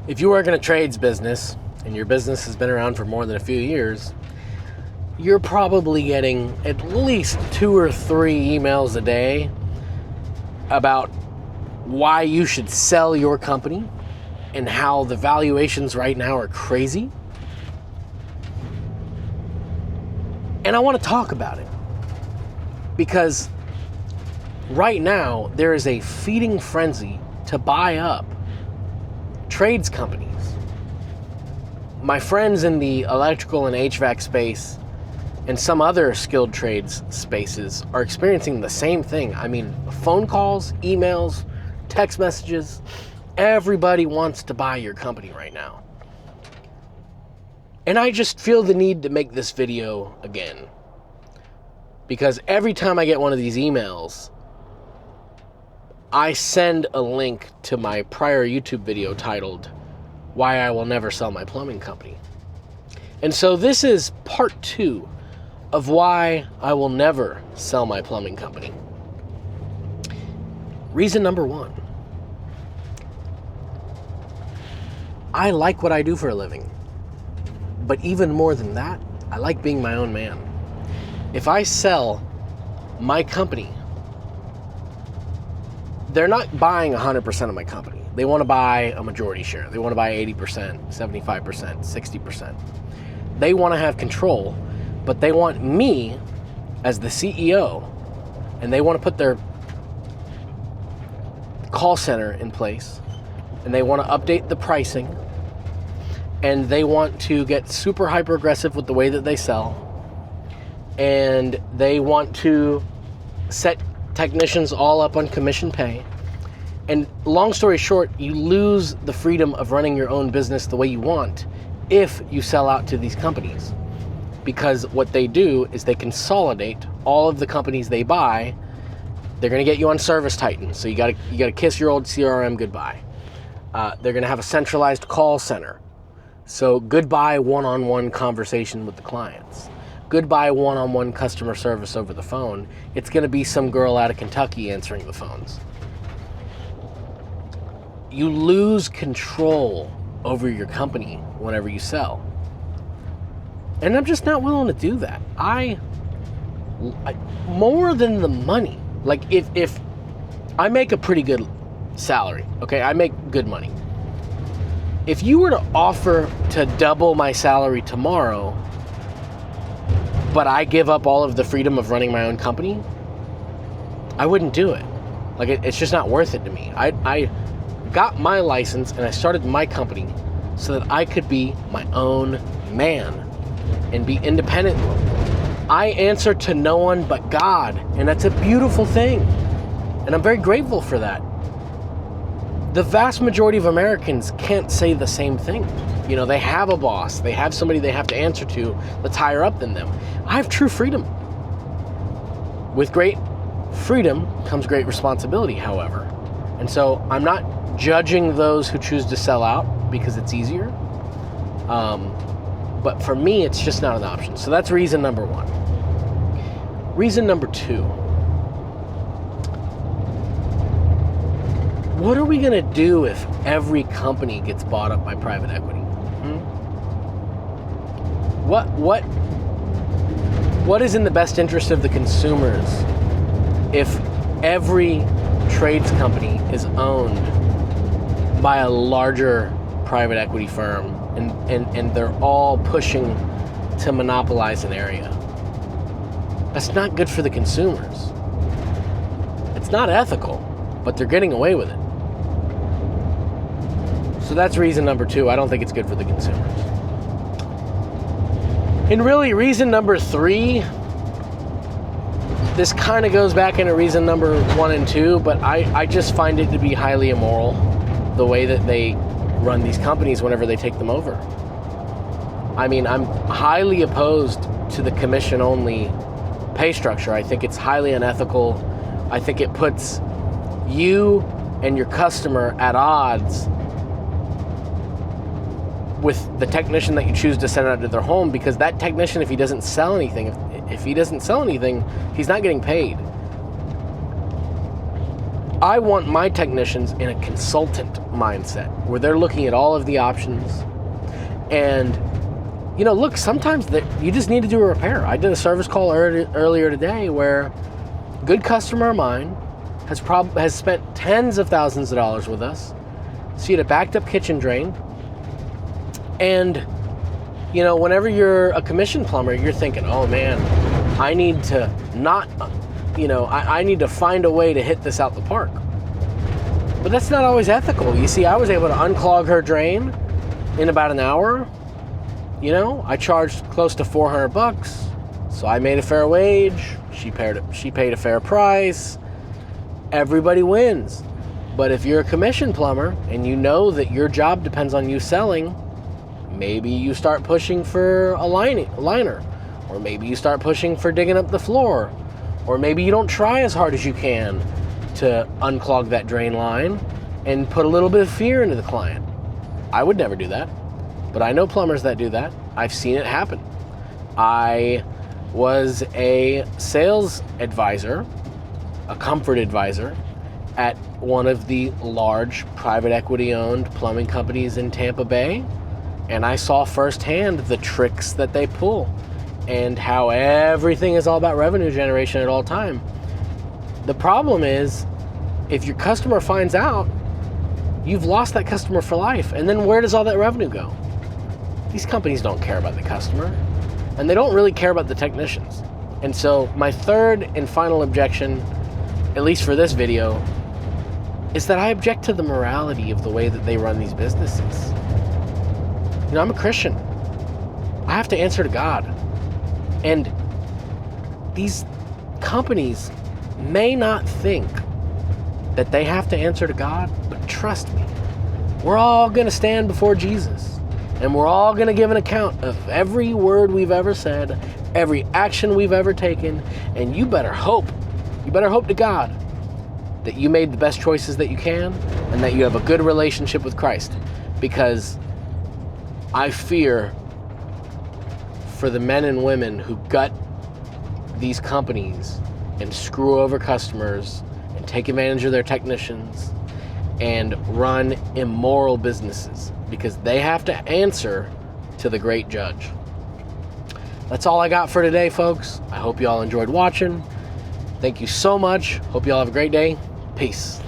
If you work in a trades business and your business has been around for more than a few years, you're probably getting at least 2 or 3 emails a day about why you should sell your company and how the valuations right now are crazy. And I want to talk about it because right now there is a feeding frenzy to buy up trades companies. My friends in the electrical and HVAC space and some other skilled trades spaces are experiencing the same thing. I mean, phone calls, emails, text messages, everybody wants to buy your company right now. And I just feel the need to make this video again, because every time I get one of these emails, I send a link to my prior YouTube video titled, Why I Will Never Sell My Plumbing Company. And so this is part 2 of why I will never sell my plumbing company. Reason number 1. I like what I do for a living. But even more than that, I like being my own man. If I sell my company, they're not buying 100% of my company. They want to buy a majority share. They want to buy 80%, 75%, 60%. They want to have control, but they want me as the CEO, and they want to put their call center in place, and they want to update the pricing, and they want to get super hyper aggressive with the way that they sell, and they want to set technicians all up on commission pay. And long story short, you lose the freedom of running your own business the way you want if you sell out to these companies. Because what they do is they consolidate all of the companies they buy. They're going to get you on Service Titan, so you got to kiss your old CRM goodbye. They're going to have a centralized call center, so goodbye one-on-one conversation with the clients. Goodbye one-on-one customer service over the phone. It's going to be some girl out of Kentucky answering the phones. You lose control over your company whenever you sell. And I'm just not willing to do that. I more than the money. Like if I make a pretty good salary, okay? I make good money. If you were to offer to double my salary tomorrow, but I give up all of the freedom of running my own company, I wouldn't do it. Like it's just not worth it to me. I got my license and I started my company so that I could be my own man and be independent. I answer to no one but God, and that's a beautiful thing. And I'm very grateful for that. The vast majority of Americans can't say the same thing. You know, they have a boss, they have somebody they have to answer to that's higher up than them. I have true freedom. With great freedom comes great responsibility, however. And so I'm not judging those who choose to sell out because it's easier. But for me, it's just not an option. So that's reason number 1. Reason number 2. What are we going to do if every company gets bought up by private equity? What is in the best interest of the consumers if every trades company is owned by a larger private equity firm and they're all pushing to monopolize an area? That's not good for the consumers. It's not ethical, but they're getting away with it. So that's reason number 2. I don't think it's good for the consumers. And really, reason number 3, this kind of goes back into reason number 1 and 2, but I just find it to be highly immoral the way that they run these companies whenever they take them over. I mean, I'm highly opposed to the commission-only pay structure. I think it's highly unethical. I think it puts you and your customer at odds with the technician that you choose to send out to their home, because that technician, if he doesn't sell anything, he's not getting paid. I want my technicians in a consultant mindset where they're looking at all of the options. And, you know, look, sometimes you just need to do a repair. I did a service call earlier today where a good customer of mine has spent tens of thousands of dollars with us. She had a backed up kitchen drain. And, you know, whenever you're a commission plumber, you're thinking, oh man, I need to not, you know, I need to find a way to hit this out the park. But that's not always ethical. You see, I was able to unclog her drain in about an hour. You know, I charged close to $400, so I made a fair wage. She paid a fair price. Everybody wins. But if you're a commission plumber and you know that your job depends on you selling, maybe you start pushing for a liner, or maybe you start pushing for digging up the floor, or maybe you don't try as hard as you can to unclog that drain line and put a little bit of fear into the client. I would never do that, but I know plumbers that do that. I've seen it happen. I was a sales advisor, a comfort advisor at one of the large private equity owned plumbing companies in Tampa Bay, and I saw firsthand the tricks that they pull and how everything is all about revenue generation at all time. The problem is, if your customer finds out, you've lost that customer for life. And then where does all that revenue go? These companies don't care about the customer, and they don't really care about the technicians. And so my third and final objection, at least for this video, is that I object to the morality of the way that they run these businesses. You know, I'm a Christian. I have to answer to God. And these companies may not think that they have to answer to God, but trust me, we're all going to stand before Jesus, and we're all going to give an account of every word we've ever said, every action we've ever taken, and you better hope to God that you made the best choices that you can and that you have a good relationship with Christ, because I fear for the men and women who gut these companies and screw over customers and take advantage of their technicians and run immoral businesses, because they have to answer to the great judge. That's all I got for today, folks. I hope you all enjoyed watching. Thank you so much. Hope you all have a great day. Peace.